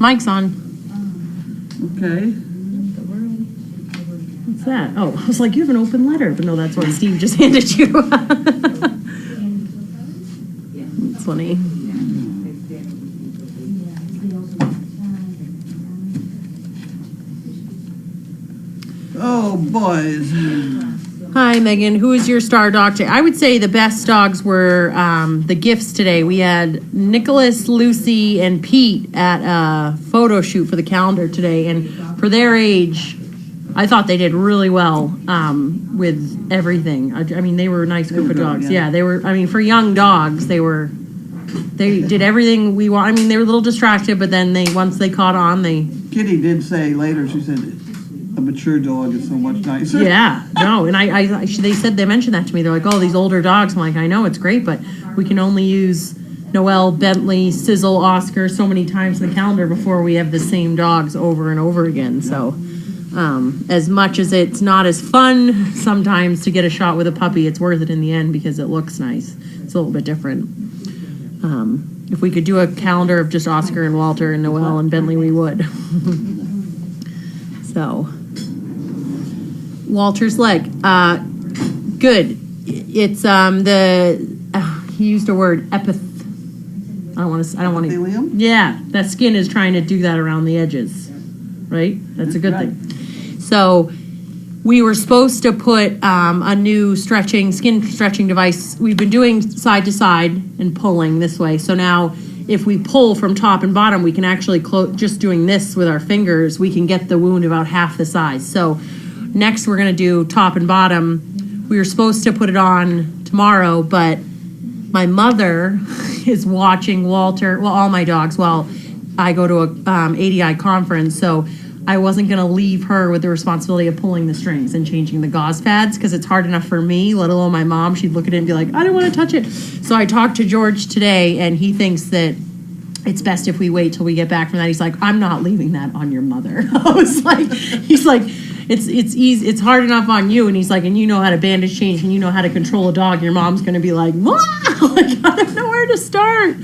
Mic's on. Okay. What's that? Oh, I was like, you have an open letter. But no, that's what Steve just handed you. It's funny. Oh, boys. Hi, Megan. Who is your star dog today? I would say the best dogs were the gifts today. We had Nicholas, Lucy, and Pete at a photo shoot for the calendar today. And for their age, I thought they did really well with everything. I mean, they were a nice group of dogs. Yeah, they were. I mean, for young dogs, they did everything we want. I mean, they were a little distracted, but then once they caught on, Kitty did say later, she said, a mature dog is so much nicer. Yeah, no, and they mentioned that to me. They're like, oh, these older dogs. I'm like, I know, it's great, but we can only use Noelle, Bentley, Sizzle, Oscar so many times in the calendar before we have the same dogs over and over again. So as much as it's not as fun sometimes to get a shot with a puppy, it's worth it in the end because it looks nice. It's a little bit different. If we could do a calendar of just Oscar and Walter and Noelle and Bentley, we would. So... Walter's leg, good. It's he used a word I don't want to. Epithelium? Yeah, that skin is trying to do that around the edges, right? That's a good thing. So we were supposed to put a new skin stretching device. We've been doing side to side and pulling this way. So now if we pull from top and bottom, we can actually just doing this with our fingers, we can get the wound about half the size. So next, we're going to do top and bottom. We were supposed to put it on tomorrow, but my mother is watching Walter, all my dogs, while I go to a ADI conference. So I wasn't going to leave her with the responsibility of pulling the strings and changing the gauze pads because it's hard enough for me, let alone my mom. She'd look at it and be like, I don't want to touch it. So I talked to George today, and he thinks that it's best if we wait till we get back from that. He's like, I'm not leaving that on your mother. He's like, it's easy. It's hard enough on you. And he's like, and you know how to bandage change and you know how to control a dog. Your mom's going to be like, wow, I don't know where to start.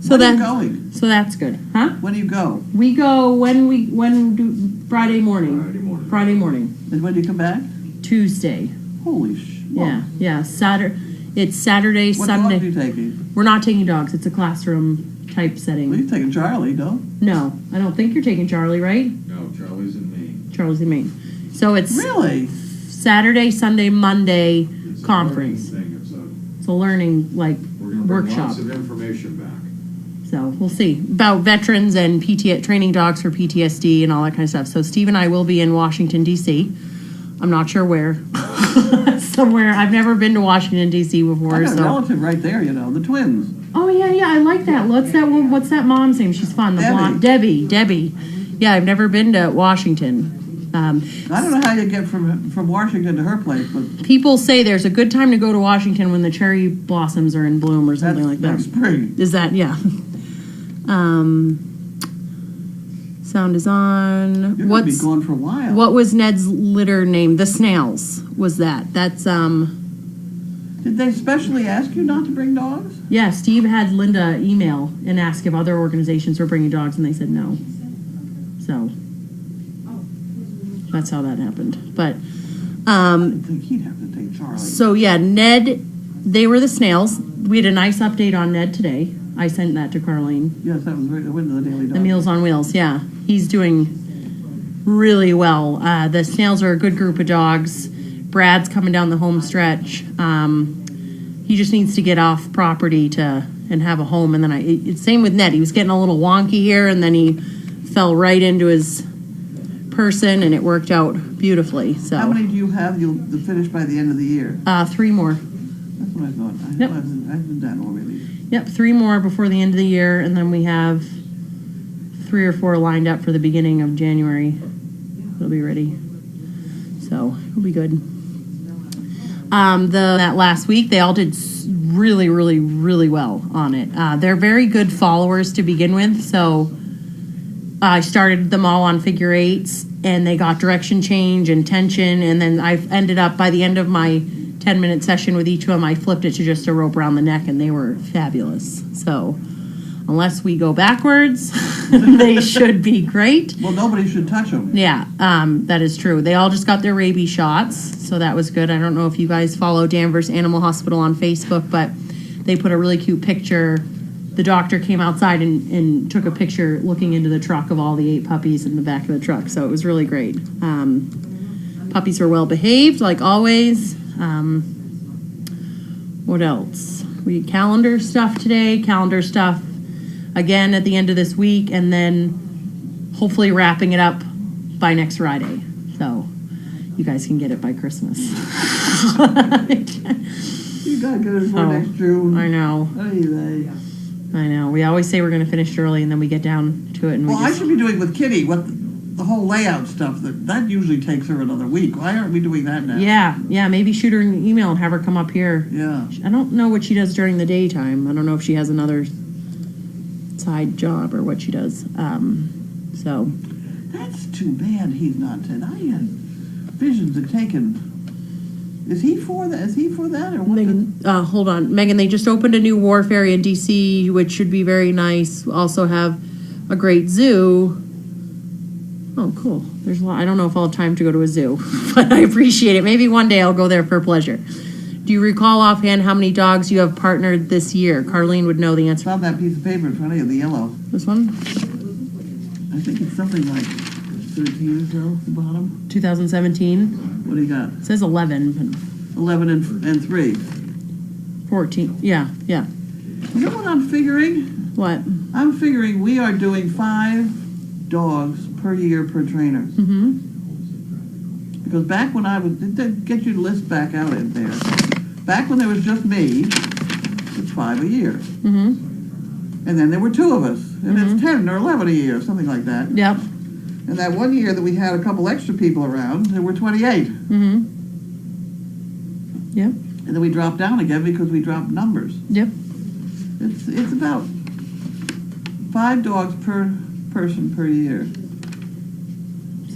So when are you going? So that's good. Huh? When do you go? We go Friday morning. Friday morning. And when do you come back? Tuesday. Holy Yeah. It's Saturday, Sunday. What dog are you taking? We're not taking dogs. It's a classroom type setting. Well, you're taking Charlie, no? No, I don't think you're taking Charlie, right? No, Charlie's in Maine. Charlie's in Maine. So it's really Saturday, Sunday, Monday It's conference. It's a learning we're gonna bring workshop. lots of information back. So we'll see about veterans and training dogs for PTSD and all that kind of stuff. So Steve and I will be in Washington D.C. I'm not sure where. Somewhere. I've never been to Washington D.C. before. I got a relative right there, the twins. Oh yeah, I like that. What's that mom's name? She's fun. The blonde Debbie. Yeah, I've never been to Washington. I don't know how you get from Washington to her place, but people say there's a good time to go to Washington when the cherry blossoms are in bloom or something like that. Next spring. Is that Sound is on. You're going to be gone for a while. What was Ned's litter name? The Snails was that. That's Did they specially ask you not to bring dogs? Yeah, Steve had Linda email and ask if other organizations were bringing dogs, and they said no. So that's how that happened. But I didn't think he'd have to take Charlie. So yeah, Ned, they were the Snails. We had a nice update on Ned today. I sent that to Carlene. Yes, that was right. The window of the Daily Dog. The Meals on Wheels, yeah. He's doing really well. The Snails are a good group of dogs. Brad's coming down the home stretch. He just needs to get off property and have a home. And then it's same with Ned. He was getting a little wonky here, and then he fell right into his person, and it worked out beautifully. So how many do you have? You'll finish by the end of the year. 3 more. That's what I thought. Yep. I did that already. Yep, 3 more before the end of the year, and then we have 3 or 4 lined up for the beginning of January. It'll be ready. So it'll be good. That last week, they all did really, really, really well on it. They're very good followers to begin with, so I started them all on figure 8s, and they got direction change and tension, and then I ended up, by the end of my 10-minute session with each of them, I flipped it to just a rope around the neck, and they were fabulous. So unless we go backwards, they should be great. Well, nobody should touch them. Yeah, that is true. They all just got their rabies shots, so that was good. I don't know if you guys follow Danvers Animal Hospital on Facebook, but they put a really cute picture. The doctor came outside and took a picture looking into the truck of all the 8 puppies in the back of the truck, so it was really great. Puppies were well behaved, like always. What else? We calendar stuff today, calendar stuff again at the end of this week, and then hopefully wrapping it up by next Friday. So you guys can get it by Christmas. You gotta get it before next June. I know. Ay. I know. We always say we're going to finish early, and then we get down to it. And Well, I should be doing with Kitty what the whole layout stuff. That usually takes her another week. Why aren't we doing that now? Yeah. Maybe shoot her an email and have her come up here. Yeah. I don't know what she does during the daytime. I don't know if she has another side job or what she does. So That's too bad he's not dead. I had visions of taking. Is he for that? Or what? Megan, hold on, Megan. They just opened a new wharf area in DC, which should be very nice. We also have a great zoo. Oh, cool. There's a lot. I don't know if I'll have time to go to a zoo, but I appreciate it. Maybe one day I'll go there for pleasure. Do you recall offhand how many dogs you have partnered this year? Carlene would know the answer. It's on that piece of paper in front of you, the yellow. This one? I think it's something like 13 or so at the bottom. 2017. What do you got? It says 11, but 11 and 3. 14. Yeah. You know what I'm figuring? What? I'm figuring we are doing 5 dogs per year per trainer. Mm-hmm. Because back when I was, get your list back out in there. Back when there was just me, it's 5 a year. Mm-hmm. And then there were 2 of us, and it's 10 or 11 a year, something like that. Yep. And that one year that we had a couple extra people around, there were 28. Mm-hmm. Yep. And then we dropped down again because we dropped numbers. Yep. It's about 5 dogs per person per year.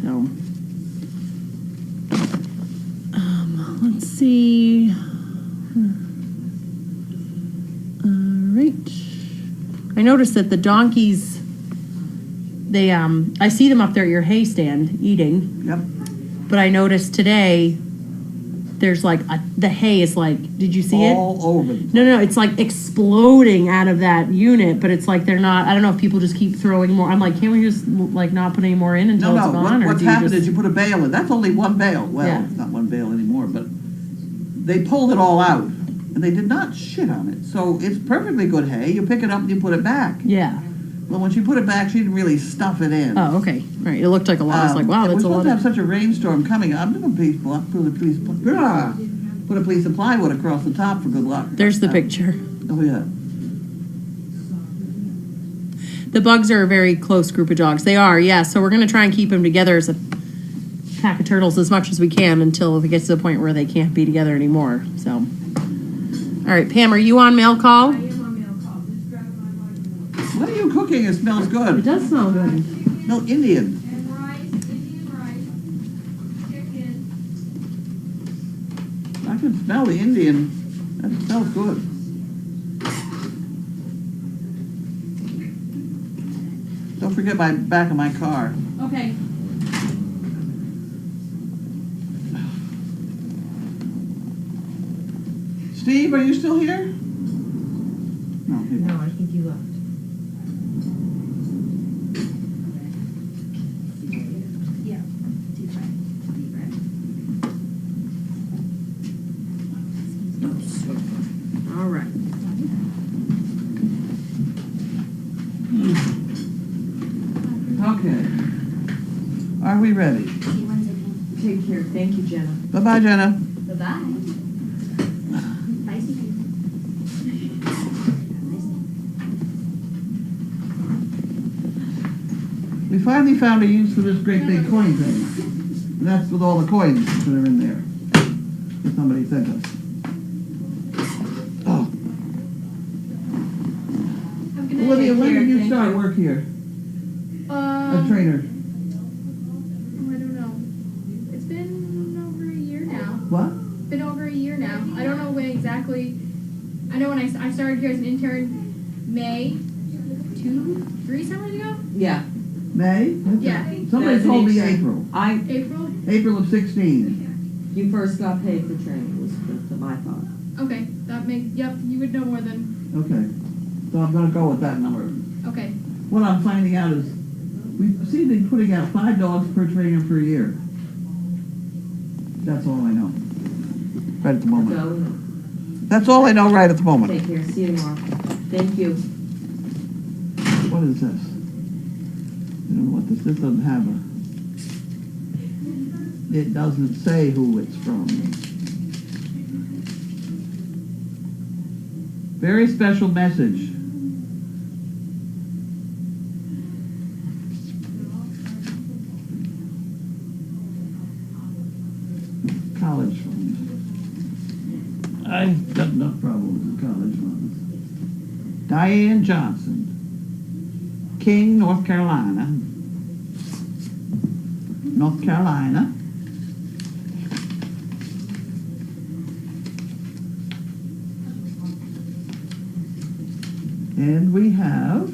So, let's see. All right. I noticed that the donkeys, they, I see them up there at your hay stand eating. Yep. But I noticed today, there's like, the hay is like, did you see it? All over. No, it's like exploding out of that unit, but it's like they're not, I don't know if people just keep throwing more. I'm like, can't we just like not put any more in until it's gone? What's do you happened just- is you put a bale in. That's only one bale. Well, Yeah. it's not one bale anymore, but they pulled it all out. And they did not shit on it. So it's perfectly good hay. You pick it up and you put it back. Yeah. Well, when she put it back, she didn't really stuff it in. Oh, okay. Right. It looked like a lot. I was like, wow, we're that's a supposed lot. to have such a rainstorm coming. I'm going to put a piece of plywood across the top for good luck. There's the picture. Oh, yeah. The bugs are a very close group of dogs. They are, yeah. So we're going to try and keep them together as a pack of turtles as much as we can until it gets to the point where they can't be together anymore. So, all right, Pam, are you on mail call? I am on mail call. Just grabbing my microphone. What are you cooking? It smells It good. does smell good. No, Indian. And rice, Indian rice, chicken. I can smell the Indian. That smells good. Don't forget my back of my car. Okay. Steve, are you still here? No, he- No, I think you left. Yeah. Deep breath. Deep breath. All right. Okay. Are we ready? Take care. Thank you, Jenna. Bye-bye, Jenna. Bye-bye. Bye, Steve. We finally found a use for this great big coin thing. And that's with all the coins that are in there that somebody sent us. Oh, Have a good night. Olivia, when did you Thank start you. work here as trainer? I don't know. It's been over a year now. What? Been over a year now. I don't know when exactly. I know when I started here as an intern, May 3 summers ago? Yeah. May? Yeah. Somebody That's told me an April. April? April of 16. You first got paid for training, was my thought. Okay, that makes, yep, you would know more than, Okay. So I'm gonna go with that number. okay. What I'm finding out is, we seem to be putting out 5 dogs per trainer per year. That's all I know. Right at the moment. So, That's all I know right at the moment. take care, see you tomorrow. Thank you. What is this? I don't know what this doesn't have a, it doesn't say who it's from. Very special message. College funds. I've got enough problems with college funds. Diane Johnson, King, North Carolina. North Carolina. And we have,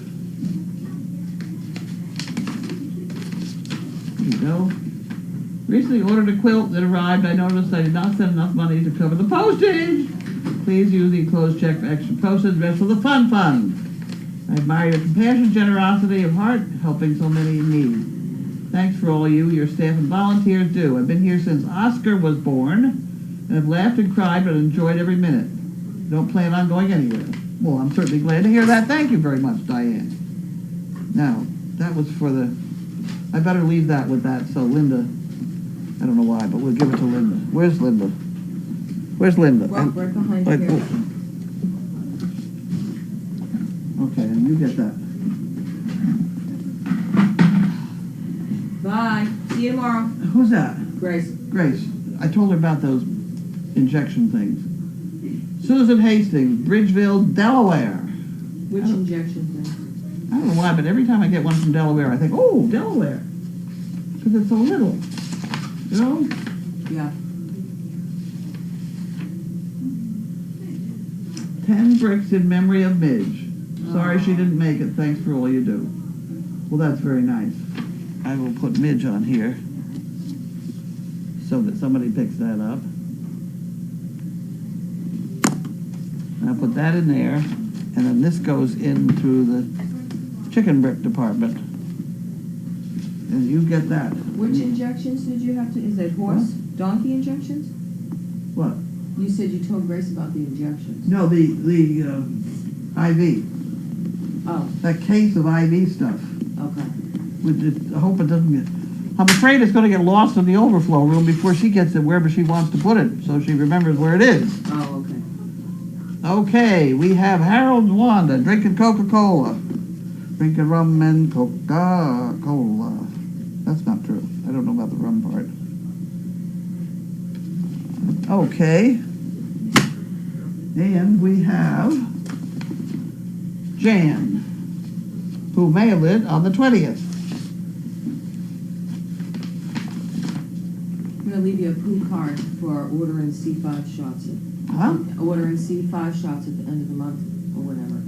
here we go. Recently ordered a quilt that arrived. I noticed I did not send enough money to cover the postage. Please use the enclosed check for extra postage, rest for the fun fund. I admire your compassion, generosity of heart, helping so many in need. Thanks for all you, your staff, and volunteers do. I've been here since Oscar was born, and have laughed and cried, but enjoyed every minute. Don't plan on going anywhere. Well, I'm certainly glad to hear that. Thank you very much, Diane. Now, that was for the, I better leave that with that, so Linda, I don't know why, but we'll give it to Linda. Where's Linda? Where's Linda? Right behind you Right, here. oh. Okay, and you get that. Bye, see you tomorrow. Who's that? Grace. Grace. I told her about those injection things. Susan Hastings, Bridgeville, Delaware. Which injection thing? I don't know why, but every time I get one from Delaware, I think, oh, Delaware. Because it's so little. You know? Yeah. 10 bricks in memory of Midge. Sorry she didn't make it. Thanks for all you do. Well, that's very nice. I will put Midge on here so that somebody picks that up. I'll put that in there, and then this goes in through the chicken brick department. And you get that. Which injections did you have to, is that horse, donkey injections? What? You said you told Grace about the injections. No, the IV. Oh, That case of IV stuff. okay. I hope it doesn't get, I'm afraid it's gonna get lost in the overflow room before she gets it wherever she wants to put it, so she remembers where it is. Oh, okay. Okay, we have Harold and Wanda drinking Coca-Cola. Drinking rum and Coca-Cola. That's not true. I don't know about the rum part. Okay. And we have Jan, who mailed it on the 20th. I'm gonna leave you a poo card for ordering C5 shots. Huh? Ordering C5 shots at the end of the month, or whatever.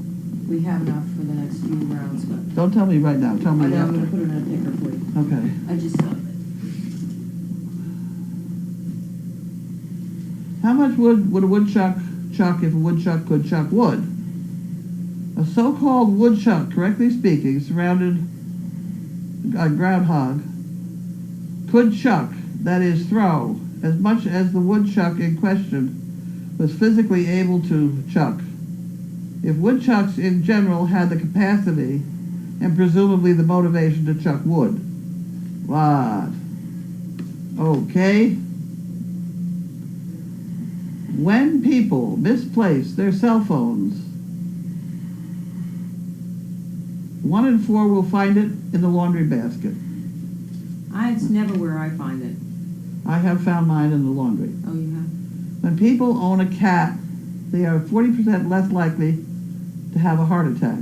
We have enough for the next few rounds, but Don't tell me right now. Tell me I know, I'm after. gonna put it in a picker for you. Okay. I just thought of it. How much wood would a woodchuck chuck if a woodchuck could chuck wood? A so-called woodchuck, correctly speaking, surrounded a groundhog, could chuck, that is throw, as much as the woodchuck in question was physically able to chuck. If woodchucks in general had the capacity and presumably the motivation to chuck wood. What? Okay. When people misplace their cell phones, 1 in 4 will find it in the laundry basket. It's never where I find it. I have found mine in the laundry. Oh, you have? When people own a cat, they are 40% less likely to have a heart attack.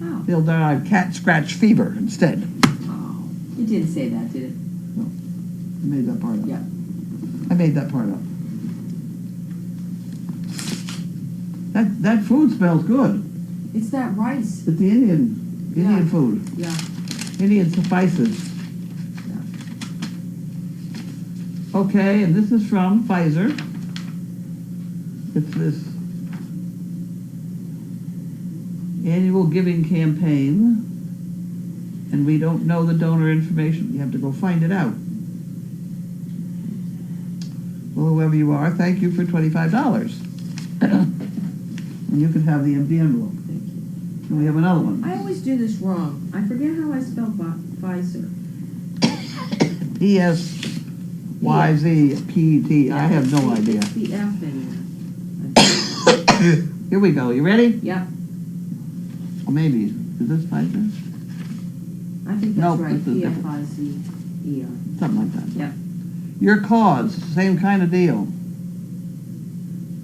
Oh. They'll die of cat scratch fever instead. Oh. It didn't say that, did it? No, I made that part up. Yeah. I made that part up. That food smells good. It's that rice. It's the Indian Indian Yeah. food, Yeah. Indian spices. Okay, and this is from Pfizer. It's this annual giving campaign, and we don't know the donor information. You have to go find it out. Well, whoever you are, thank you for $25. And you can have the empty envelope. Thank you. And we have another one. I always do this wrong. I forget how I spell Pfizer. ESYZPT. I have no idea. It's the F in there. Here we go. You ready? Yep, Or maybe. Is this Pfizer? I think Nope, that's right. this is different. PFIZER. Something like that. Yep. Your cause, same kind of deal.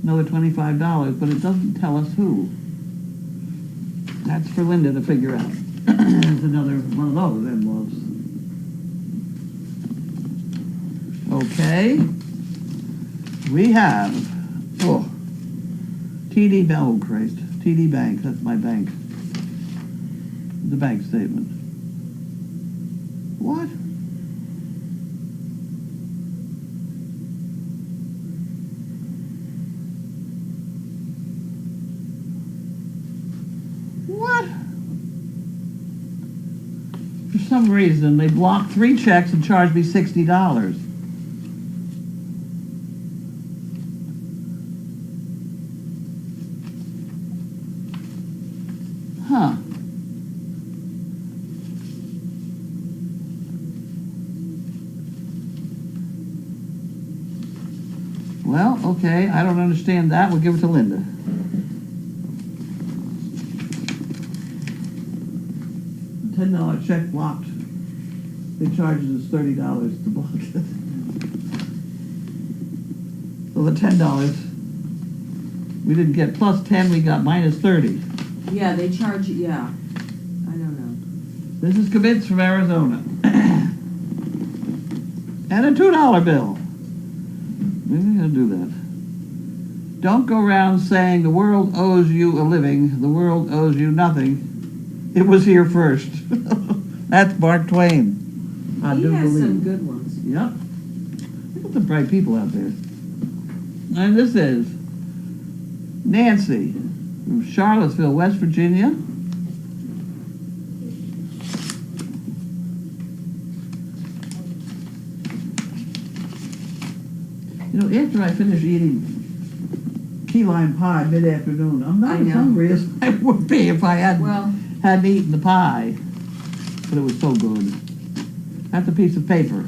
Another $25, but it doesn't tell us who. That's for Linda to figure out. There's another one of those envelopes. Okay. We have, TD Bank, oh Christ, TD Bank, that's my bank. The bank statement. What? What? For some reason, they blocked 3 checks and charged me $60. Huh. Well, okay, I don't understand that. We'll give it to Linda. $10 check blocked. They charges us $30 to block it. So the $10 we didn't get plus 10, we got minus 30. Yeah, they charge, yeah. I don't know. This is Kibitz from Arizona. And a $2 bill. Maybe I'm gonna do that. Don't go around saying the world owes you a living, the world owes you nothing. It was here first. That's Mark Twain. I He do has believe. some good ones. Yep. Look at the bright people out there. And this is Nancy from Charlottesville, West Virginia. You know, after I finish eating key lime pie mid-afternoon, I'm not I as know. hungry as I would be if I Well, hadn't eaten the pie. But it was so good. That's a piece of paper.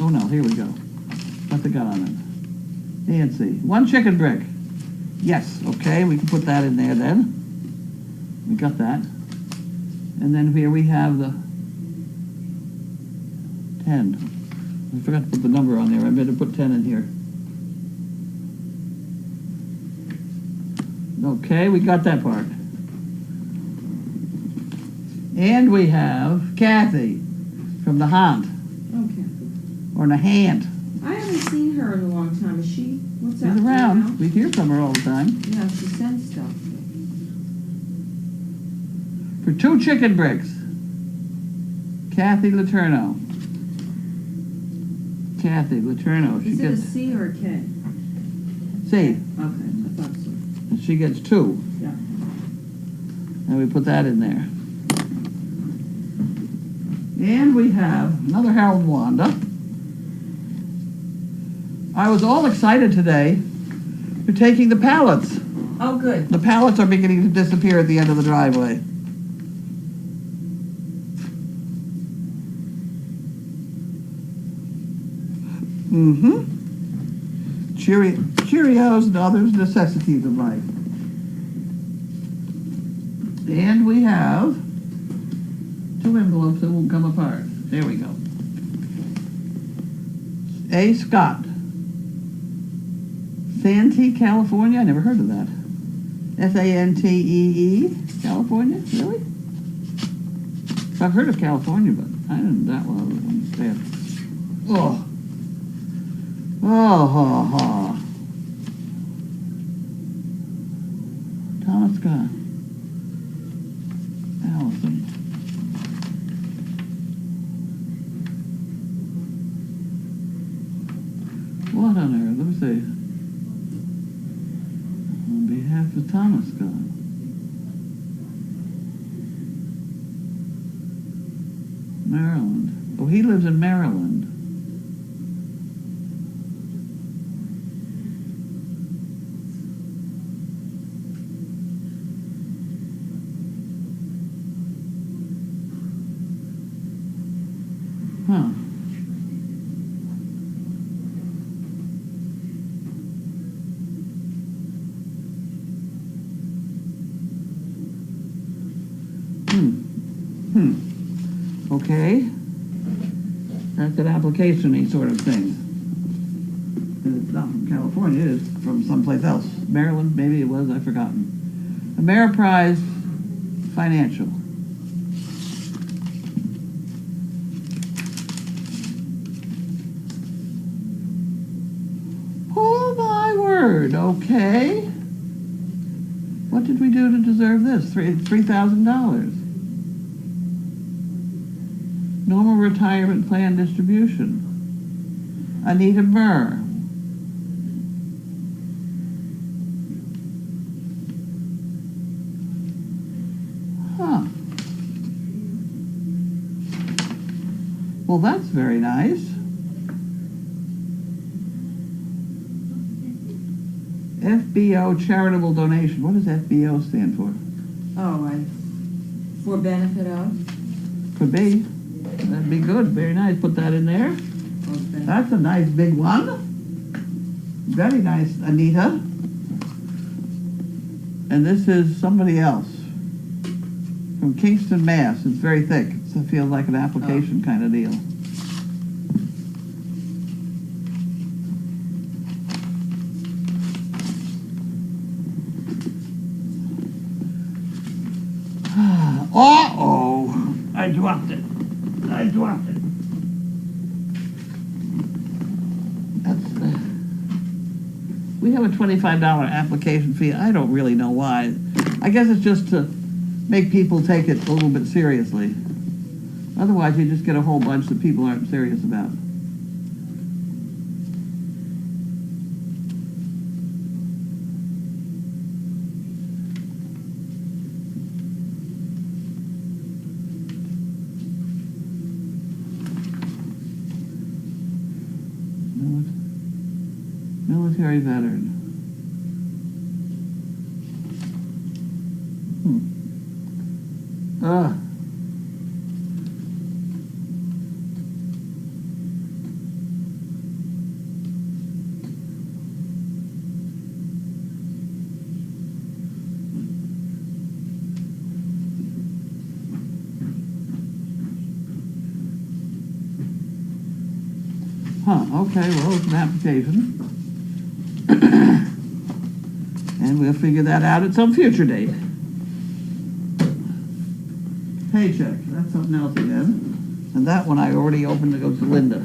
Oh no, here we go. What's it got on it? Nancy. 1 chicken brick. Yes, okay, we can put that in there then. We got that. And then here we have the 10. I forgot to put the number on there. I better put 10 in here. Okay, we got that part. And we have Kathy from the Haunt, okay. or Nahant. I haven't seen her in a long time. Is she, what's She's up? Do you around. know? We hear from her all the time. Yeah, she sends stuff. For 2 chicken bricks. Kathy Letourneau. Kathy Letourneau. She Is it a gets C or a K? C. Okay, I thought so. And she gets 2. Yeah. And we put that in there. And we have another Harold Wanda. I was all excited today for taking the pallets. Oh, good. The pallets are beginning to disappear at the end of the driveway. Mm-hmm. Cheerios and other necessities of life. And we have 2 envelopes that won't come apart. There we go. A. Scott. Santee, California. I never heard of that. Santee, California? Really? I've heard of California, but I didn't that well understand. Oh. Oh, ha, ha. Thomas Scott. Allison. see. On behalf of Thomas Scott. Maryland. Oh, he lives in Maryland. Huh. Okay. That's an application-y sort of thing. And it's not from California, it's from someplace else. Maryland, maybe it was, I've forgotten. Ameriprise Financial. Oh my word, okay. What did we do to deserve this? $3,000. Normal retirement plan distribution. Anita Burr. Huh. Well, that's very nice. FBO charitable donation. What does FBO stand for? Oh, for benefit of? Could be. That'd be good. Very nice. Put that in there. Okay. That's a nice big one. Very nice, Anita. And this is somebody else from Kingston, Mass. It's very thick. It feels like an application kind of deal. Uh-oh! I dropped it. I dropped it. We have a $25 application fee. I don't really know why. I guess it's just to make people take it a little bit seriously. Otherwise, you just get a whole bunch that people aren't serious about. Military veteran. Okay, well, it's an application. And we'll figure that out at some future date. Paycheck, that's something else again. And that one I already opened, it goes to Linda.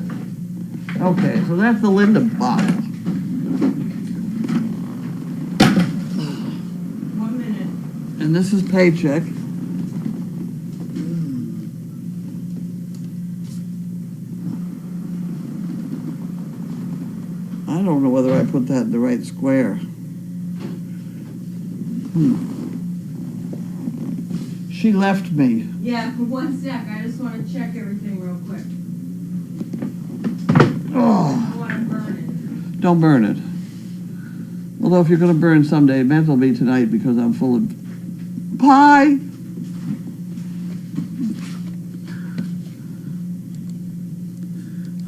Okay, so that's the Linda box. 1 minute. And this is paycheck. I don't know whether I put that in the right square. She left me. Yeah, for 1 sec, I just want to check everything real quick. Oh, I want to burn it. don't burn it. Although if you're going to burn someday, it may as well be tonight because I'm full of pie.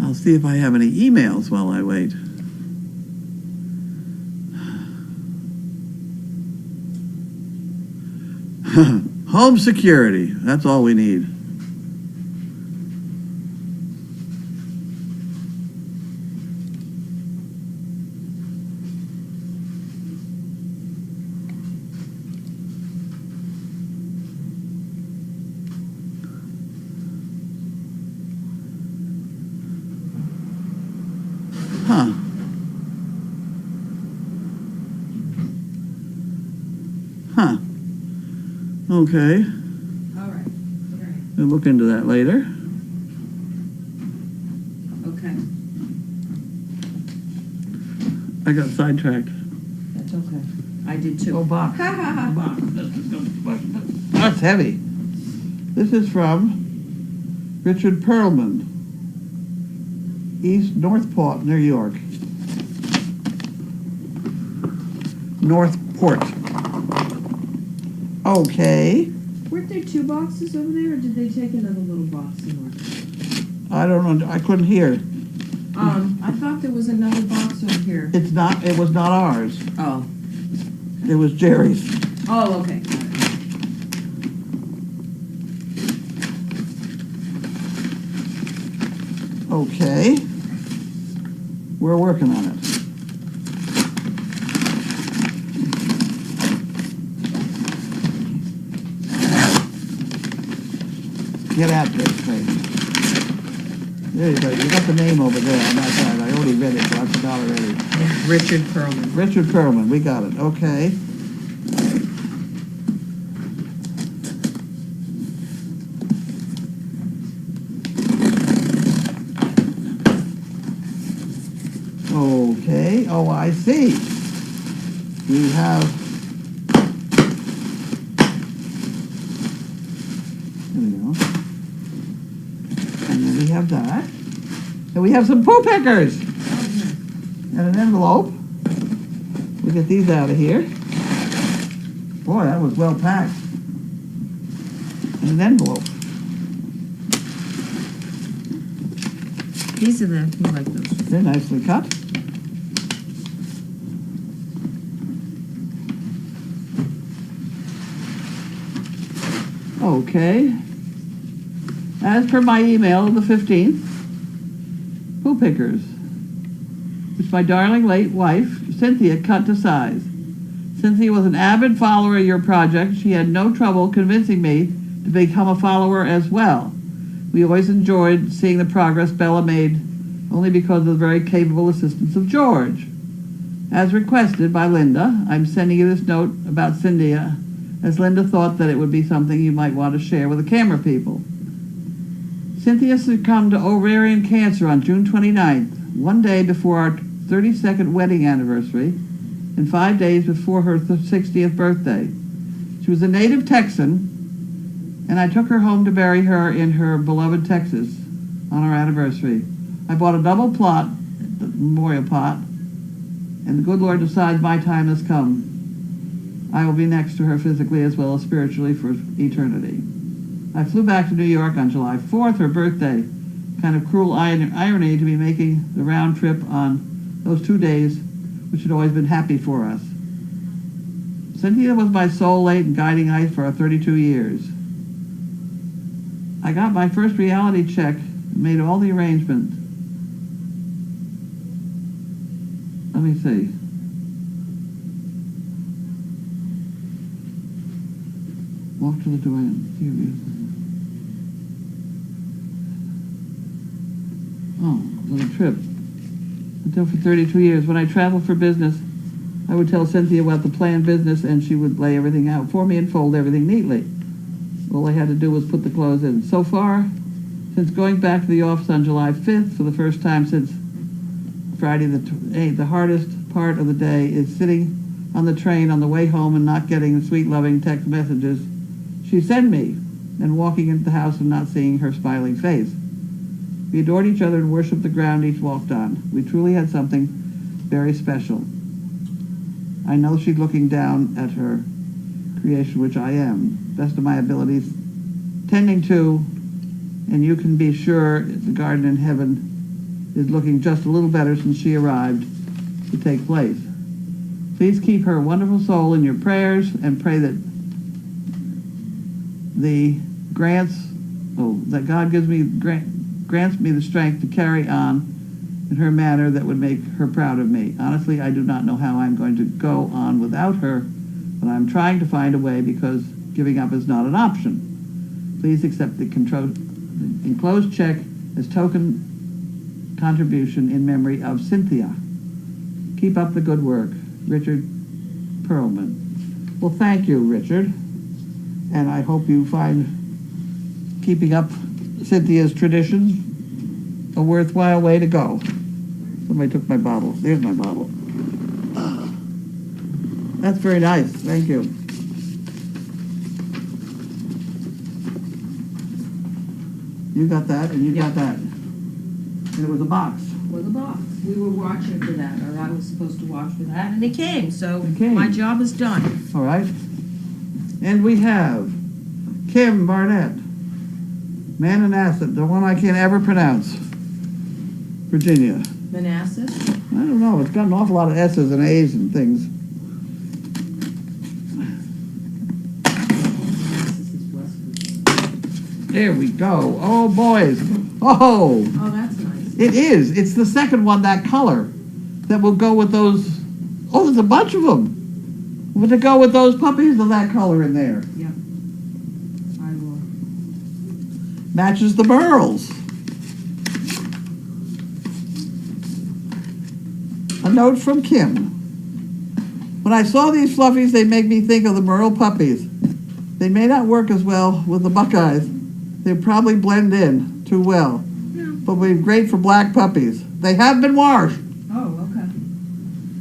I'll see if I have any emails while I wait. Home security, that's all we need. Huh. Huh. Okay. All right. We'll look into that later. Okay. I got sidetracked. That's okay. I did too. Oh, box. Ha ha ha. Box. That's heavy. This is from Richard Perlman, East Northport, New York. Northport. Okay. Weren't there 2 boxes over there, or did they take another little box in order? I don't know. I couldn't hear. I thought there was another box over here. It's not. It was not ours. Oh. It was Jerry's. Oh, okay. Okay. We're working on it. Get at this thing. There you go. You got the name over there on that side. I already read it, so I forgot already. Richard Perlman. Richard Perlman. We got it. Okay. Okay. Oh, I see. We have. There we go. And then we have that. And we have some poo pickers. And an envelope. We get these out of here. Boy, that was well packed. And an envelope. These are you like those. They're nicely cut. Okay. As per my email of the 15th, poo pickers, which my darling late wife, Cynthia, cut to size. Cynthia was an avid follower of your project. She had no trouble convincing me to become a follower as well. We always enjoyed seeing the progress Bella made, only because of the very capable assistance of George. As requested by Linda, I'm sending you this note about Cynthia, as Linda thought that it would be something you might want to share with the camera people. Cynthia succumbed to ovarian cancer on June 29th, one day before our 32nd wedding anniversary, and 5 days before her 60th birthday. She was a native Texan, and I took her home to bury her in her beloved Texas on our anniversary. I bought a double plot, the memorial plot, and the good Lord decides my time has come. I will be next to her physically as well as spiritually for eternity. I flew back to New York on July 4th, her birthday. Kind of cruel irony to be making the round trip on those 2 days, which had always been happy for us. Cynthia was my soulmate and guiding light for our 32 years. I got my first reality check and made all the arrangements. Let me see. Walk to the door and see you. Oh, little trip. Until for 32 years. When I traveled for business, I would tell Cynthia about the planned business and she would lay everything out for me and fold everything neatly. All I had to do was put the clothes in. So far, since going back to the office on July 5th for the first time since Friday the 8th, the hardest part of the day is sitting on the train on the way home and not getting the sweet, loving text messages she sent me and walking into the house and not seeing her smiling face. We adored each other and worshipped the ground each walked on. We truly had something very special. I know she's looking down at her creation, which I am, best of my abilities, tending to, and you can be sure the garden in heaven is looking just a little better since she arrived to take place. Please keep her wonderful soul in your prayers and pray that that God grants me the strength to carry on in her manner that would make her proud of me. Honestly, I do not know how I'm going to go on without her, but I'm trying to find a way because giving up is not an option. Please accept the enclosed check as token contribution in memory of Cynthia. Keep up the good work. Richard Perlman. Well, thank you, Richard. And I hope you find keeping up Cynthia's traditions a worthwhile way to go. Somebody took my bottle. There's my bottle. That's very nice, thank you. You got that, and you got that. And it was a box. With a box. We were watching for that, or I was supposed to watch for that, and they came, so They came. my job is done. All right. And we have Kim Barnett, Mananassett, the one I can't ever pronounce. Virginia. Manassas? I don't know, it's got an awful lot of S's and A's and things. Manassas is West Virginia. There we go. Oh, boys. Oh, Oh, that's nice. it is. It's the second one, that color, that will go with those. Oh, there's a bunch of them. Would it go with those puppies of that color in there? Yep. I will. Matches the Merles. A note from Kim. When I saw these fluffies, they make me think of the Merle puppies. They may not work as well with the Buckeyes. They probably blend in too well. But would be great for black puppies. They have been washed. Oh, okay.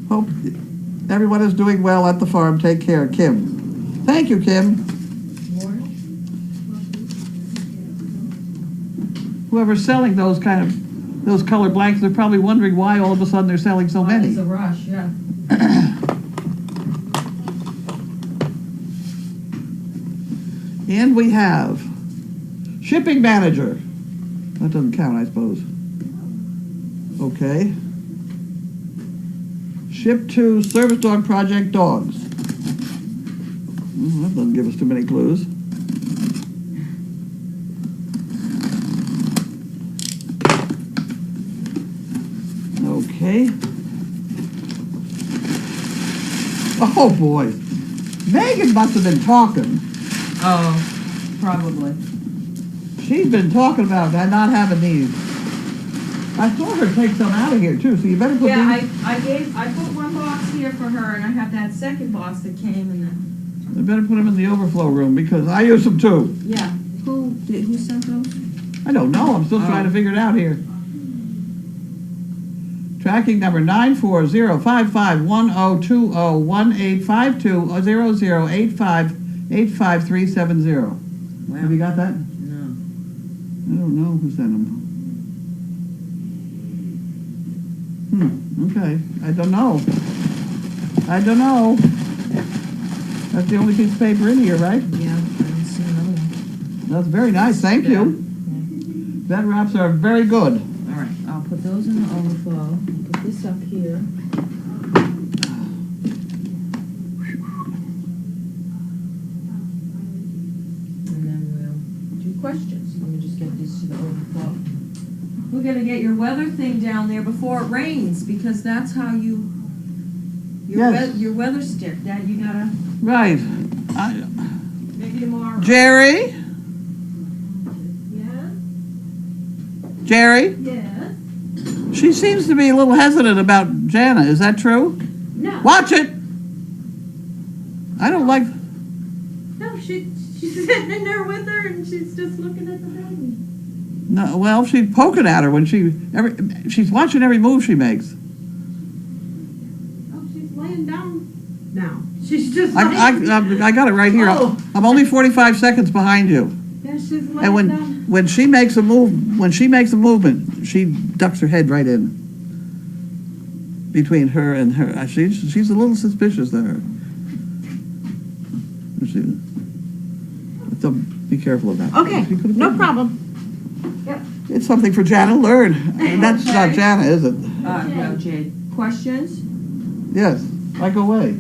Hope everyone is doing well at the farm. Take care, Kim. Thank you, Kim. More? Whoever's selling those color blanks, they're probably wondering why all of a sudden they're selling so many. It's a rush, yeah. And we have shipping manager. That doesn't count, I suppose. Okay. Ship to Service Dog Project Dogs. That doesn't give us too many clues. Okay. Oh boy. Megan must have been talking. Oh, probably. She's been talking about not having these. I saw her take some out of here too, so you better put Yeah, these. I put one box here for her, and I have that second box that came, and then, You better put them in the overflow room because I use them too. yeah. Who sent those? I don't know. I'm still trying to figure it out here. Tracking number 940551020185200858537. Wow. Have you got that? No. I don't know who sent them. Okay. I don't know. That's the only piece of paper in here, right? Yeah, I didn't see another one. That's very nice. Thank you. Vet wraps are very good. All right, I'll put those in the overflow. Put this up here. And then we'll do questions. Let me just get these to the overflow. We're gonna get your weather thing down there before it rains, because that's how your Yes. weather stick, that you gotta, Right. maybe tomorrow. Jerry? Yeah? Jerry? Yes? She seems to be a little hesitant about Jana. Is that true? No. Watch it! I don't like... No, she's sitting in there with her and she's just looking at the baby. No, well, she's poking at her when she's watching every move she makes. Oh, she's laying down now. She's just I got it right here. Oh. I'm only 45 seconds behind you. Yeah, she's laying And down. when she makes a movement, she ducks her head right in between her and her. She's a little suspicious of her. So be careful of that. Okay, She could've no been- problem. It's something for Jana to learn. And that's not Jana, is it? No, Jade. Questions? Yes. I go away.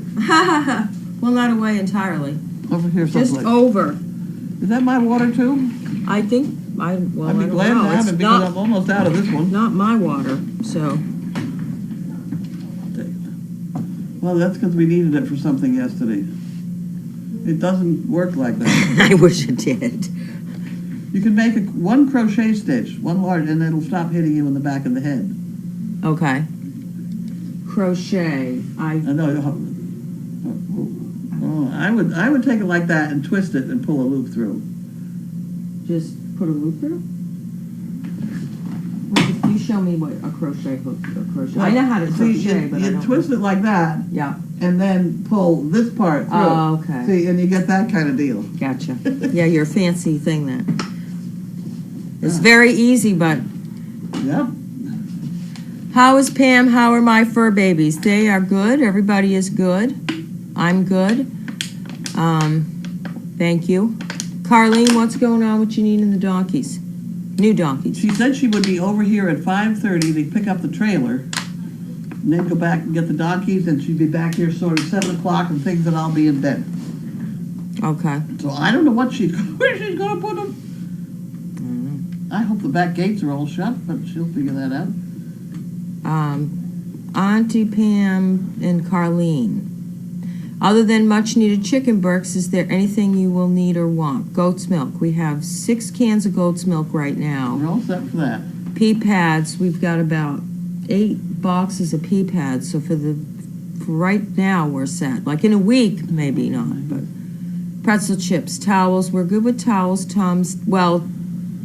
Well, not away entirely. Over here Just someplace. over. Is that my water too? I think, I I'd be don't glad to know. have It's it because not, I'm almost out of this one. not my water, so. Well, that's because we needed it for something yesterday. It doesn't work like that. I wish it did. You can make one crochet stitch, one large, and it'll stop hitting you in the back of the head. Okay. Crochet. I know. I would take it like that and twist it and pull a loop through. Just put a loop through? You show me what a crochet hook, I know how to See, crochet, but I you don't. twist it like that, Yeah, and then pull this part through. Oh, okay. See, and you get that kind of deal. gotcha. Yeah, your fancy thing then. It's very easy, but Yep. how is Pam? How are my fur babies? They are good. Everybody is good. I'm good. Thank you. Carlene, what's going on with Janine and the donkeys? New donkeys. She said she would be over here at 5:30 to pick up the trailer, and then go back and get the donkeys, and she'd be back here sort of 7 o'clock and things, and I'll be in bed. Okay. So I don't know what where she's gonna put them. I hope the back gates are all shut, but she'll figure that out. Auntie Pam and Carlene. Other than much needed chicken burks, is there anything you will need or want? Goat's milk. We have 6 cans of goat's milk right now. We're all set for that. Pea pads. We've got about 8 boxes of pea pads. So for right now, we're set. Like in a week, maybe not. But pretzel chips, towels. We're good with towels. Tums. Well,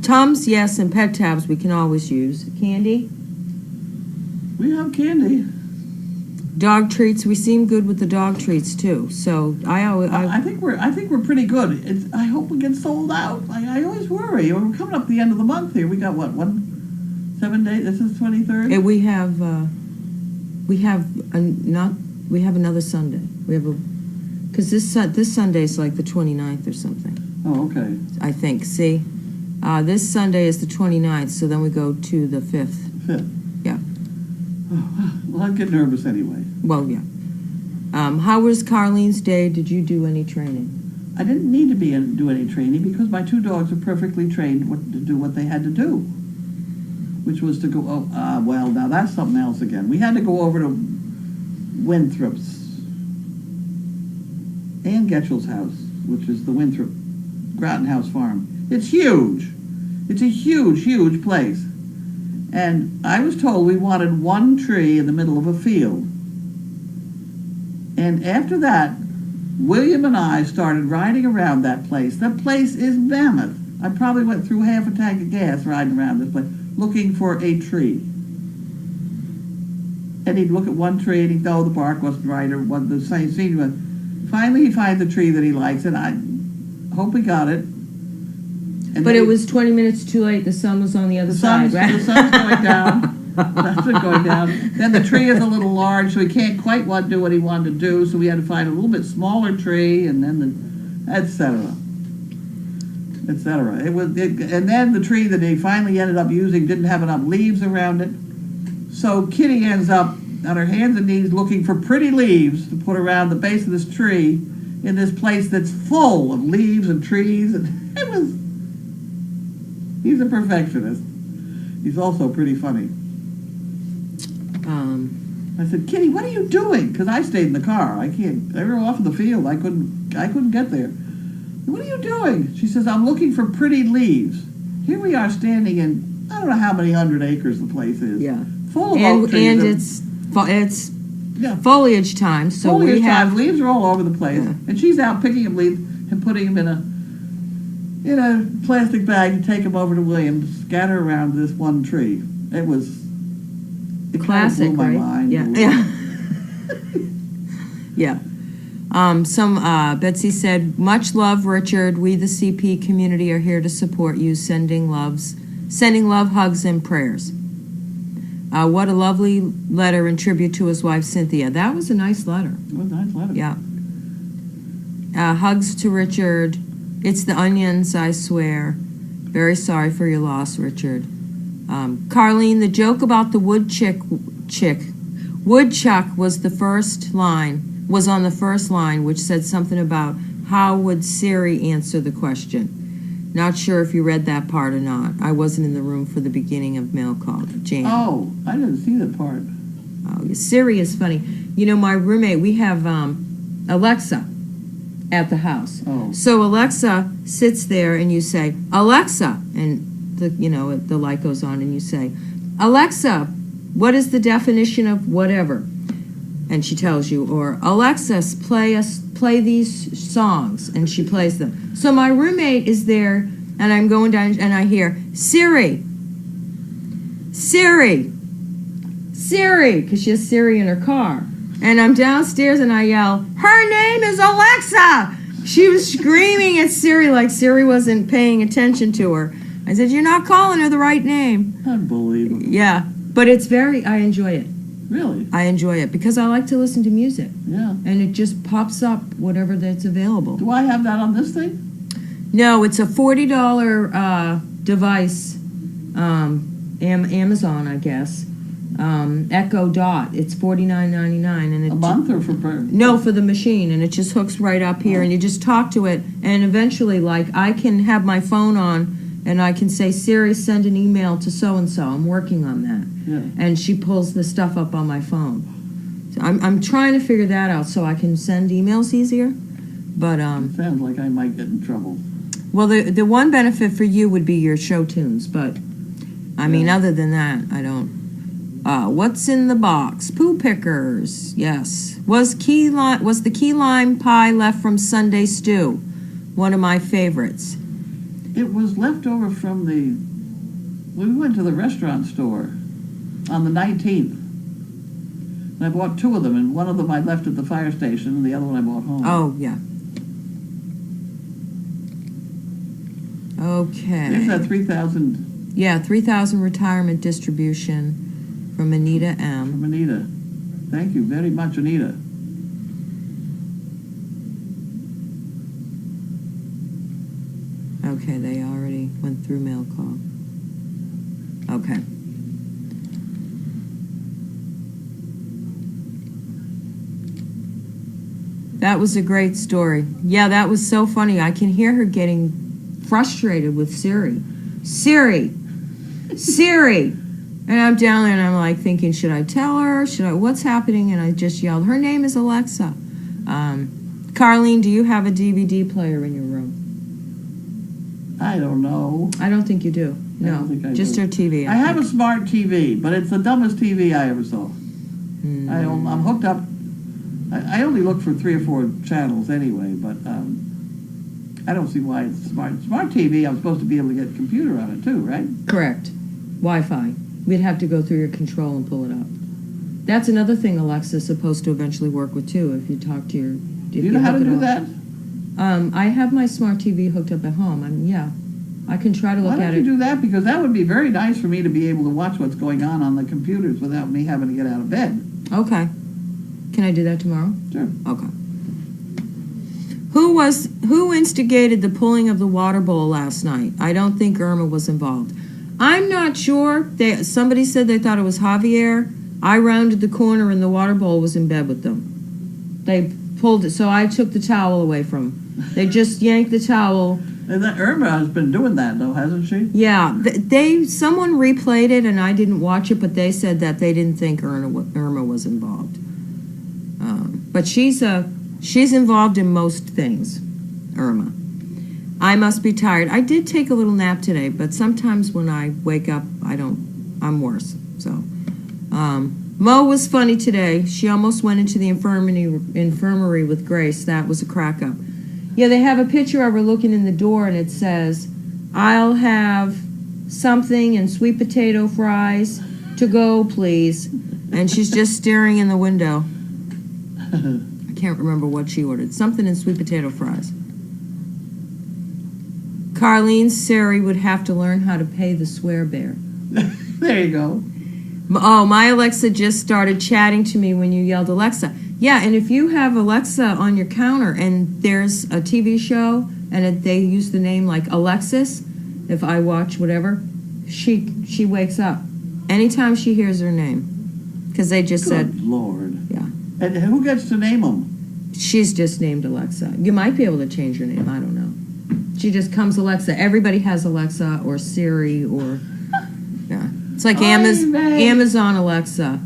Tums, yes, and pet tabs we can always use. Candy. We have candy. Dog treats. We seem good with the dog treats too. So I think we're pretty good. I hope we get sold out. I always worry. We're coming up the end of the month here. We got what 7 days. This is 23rd. we have another Sunday. We have because this Sunday is like the 29th or something. Oh, okay. I think. See, this Sunday is the 29th. So then we go to the 5th. 5th. Yeah. Oh, well, I get nervous anyway. Well, yeah. How was Carlene's day? Did you do any training? I didn't need to do any training because my 2 dogs are perfectly trained to do what they had to do, which was to go. Well, now that's something else again. We had to go over to Winthrop's Ann Getchell's house, which is the Winthrop Groton House Farm. It's huge. It's a huge, huge place. And I was told we wanted 1 tree in the middle of a field. And after that, William and I started riding around that place. That place is mammoth. I probably went through half a tank of gas riding around this place, looking for a tree. And he'd look at 1 tree and he'd know the bark wasn't right or wasn't the same scene. Finally, he finds a tree that he likes, and I hope he got it. And But it was 20 minutes too late. The sun was on the other side, right? The sun's going down. That's it going down. Then the tree is a little large, so he can't quite do what he wanted to do. So we had to find a little bit smaller tree, and then et cetera, et cetera. And then the tree that he finally ended up using didn't have enough leaves around it. So Kitty ends up on her hands and knees looking for pretty leaves to put around the base of this tree in this place that's full of leaves and trees. And he's a perfectionist. He's also pretty funny. I said, Kitty, what are you doing? Because I stayed in the car. They were off in the field. I couldn't get there. What are you doing? She says, I'm looking for pretty leaves. Here we are standing in, I don't know how many 100 acres the place is. Yeah. Full of oak trees. And it's foliage time, so foliage we have time. Leaves are all over the place. Yeah. And she's out picking up leaves and putting them in a plastic bag and take them over to William to scatter around this 1 tree. It classic, blew my right? mind. Yeah. Yeah. Betsy said, much love, Richard. We, the CP community, are here to support you, sending love, hugs, and prayers. What a lovely letter in tribute to his wife, Cynthia. That was a nice letter. It was a nice letter. Yeah. Hugs to Richard. It's the onions, I swear. Very sorry for your loss, Richard. Carlene, the joke about the woodchuck was on the first line, which said something about how would Siri answer the question. Not sure if you read that part or not. I wasn't in the room for the beginning of Mail Call. Jan. Oh, I didn't see that part. Oh, Siri is funny. You know, my roommate, we have Alexa at the house. Oh. So Alexa sits there and you say, Alexa, and the light goes on and you say, Alexa, what is the definition of whatever? And she tells you, or Alexa, play these songs, and she plays them. So my roommate is there, and I'm going down, and I hear, Siri, Siri, because she has Siri in her car. And I'm downstairs and I yell, her name is Alexa. She was screaming at Siri like Siri wasn't paying attention to her. I said, you're not calling her the right name. Unbelievable. Yeah, but I enjoy it. Really? I enjoy it because I like to listen to music. Yeah. And it just pops up whatever that's available. Do I have that on this thing? No, it's a $40 device, Amazon, I guess. Echo Dot. It's $49.99, and A month or for no, for the machine, and it just hooks right up here, and you just talk to it, and eventually, like, I can have my phone on, and I can say, Siri, send an email to so and so. I'm working on that, and she pulls the stuff up on my phone. So I'm trying to figure that out so I can send emails easier, but Sounds like I might get in trouble. well, the one benefit for you would be your show tunes, but I mean, other than that, I don't. What's in the box? Poo pickers. Yes. Was the key lime pie left from Sunday stew? One of my favorites. It was left over from we went to the restaurant store on the 19th. And I bought 2 of them, and one of them I left at the fire station, and the other one I bought home. Oh, yeah. Okay. There's that 3,000 Yeah, 3,000 retirement distribution from Anita M. from Anita. Thank you very much, Anita. Okay, they already went through mail call. Okay. That was a great story. Yeah, that was so funny. I can hear her getting frustrated with Siri. Siri! And I'm down there and I'm like thinking, should I tell her? What's happening? And I just yelled, her name is Alexa. Carlene, do you have a DVD player in your room? I don't know. I don't think you do. I No, don't think I just do. her TV. I have a smart TV, but it's the dumbest TV I ever saw. Hmm. I'm hooked up. I only look for 3 or 4 channels anyway, but I don't see why it's smart. Smart TV, I'm supposed to be able to get a computer on it too, right? Correct. Wi-Fi. We'd have to go through your control and pull it up. That's another thing Alexa's supposed to eventually work with too, if you talk to your... Do you know how to do that? I have my smart TV hooked up at home. I can try to look Why at don't you it. do that? Because that would be very nice for me to be able to watch what's going on the computers without me having to get out of bed. Okay. Can I do that tomorrow? Sure. Okay. Who instigated the pulling of the water bowl last night? I don't think Irma was involved. I'm not sure. Somebody said they thought it was Javier. I rounded the corner and the water bowl was in bed with them. They pulled it, so I took the towel away from them. They just yanked the towel. And that Irma has been doing that though, hasn't she? Yeah, someone replayed it and I didn't watch it, but they said that they didn't think Irma was involved. But she's involved in most things, Irma. I must be tired. I did take a little nap today, but sometimes when I wake up, I'm worse. So, Mo was funny today. She almost went into the infirmary with Grace. That was a crack up. Yeah, they have a picture of her looking in the door, and it says, I'll have something and sweet potato fries to go, please. And she's just staring in the window. I can't remember what she ordered. Something in sweet potato fries. Carlene Sari would have to learn how to pay the swear bear. There you go. Oh, my Alexa just started chatting to me when you yelled Alexa. Yeah, and if you have Alexa on your counter and there's a TV show and they use the name like Alexis, if I watch whatever, she wakes up anytime she hears her name. Because they just said, Good Lord. yeah. And who gets to name them? She's just named Alexa. You might be able to change her name. I don't know. She just comes Alexa. Everybody has Alexa or Siri or yeah. It's like Amazon Alexa.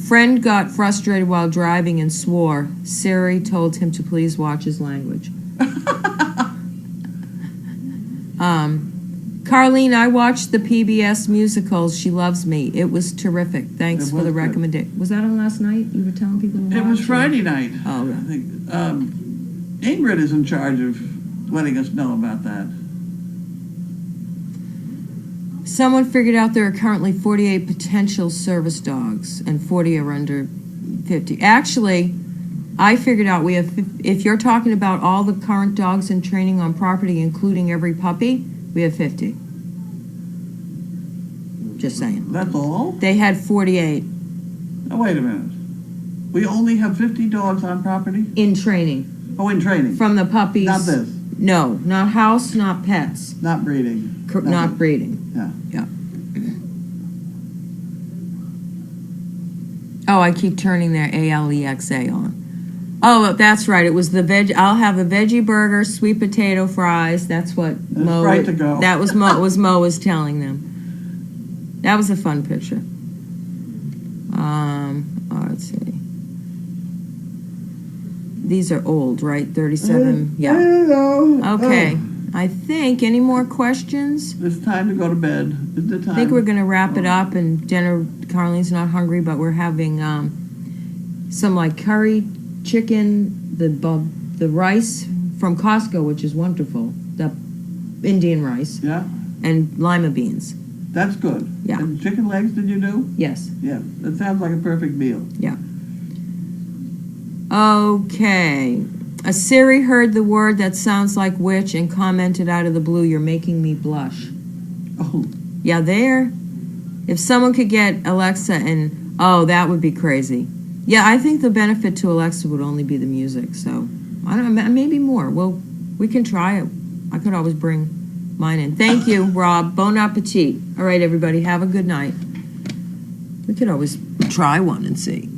Friend got frustrated while driving and swore. Siri told him to please watch his language. Carlene, I watched the PBS musical She Loves Me. It was terrific. Thanks for the recommendation. Was that on last night? You were telling people to watch? It was Friday night. Oh, I think Ingrid is in charge of letting us know about that. Someone figured out there are currently 48 potential service dogs and 40 are under 50. Actually, I figured out we have, if you're talking about all the current dogs in training on property, including every puppy, we have 50. Just saying. That's all? They had 48 Now, wait a minute. We only have 50 dogs on property? in training Oh, in training? from the puppies. Not this, No, not house, not pets, not breeding. not breeding. Yeah. Yeah. Oh, I keep turning their ALEXA on. Oh, that's right. It was the veg. I'll have a veggie burger, sweet potato fries. That's what Mo. right to go. That was Mo. Mo was telling them. That was a fun picture. Let's see. These are old, right? 37. Yeah. Okay. I think. Any more questions? It's time to go to bed. It's the time. I think we're going to wrap it up, and dinner. Carlene's not hungry, but we're having some like curry chicken, the rice from Costco, which is wonderful, the Indian rice, Yeah, and lima beans. that's good. Yeah. And chicken legs, did you do? Yes. Yeah, that sounds like a perfect meal. Okay. A Siri heard the word that sounds like witch and commented out of the blue, "You're making me blush." Oh, Yeah, there. If someone could get Alexa and, oh, that would be crazy. Yeah, I think the benefit to Alexa would only be the music, so I don't know, maybe more. Well, we can try it. I could always bring mine in. Thank you, Rob. Bon appetit. All right, everybody, have a good night. We could always try one and see.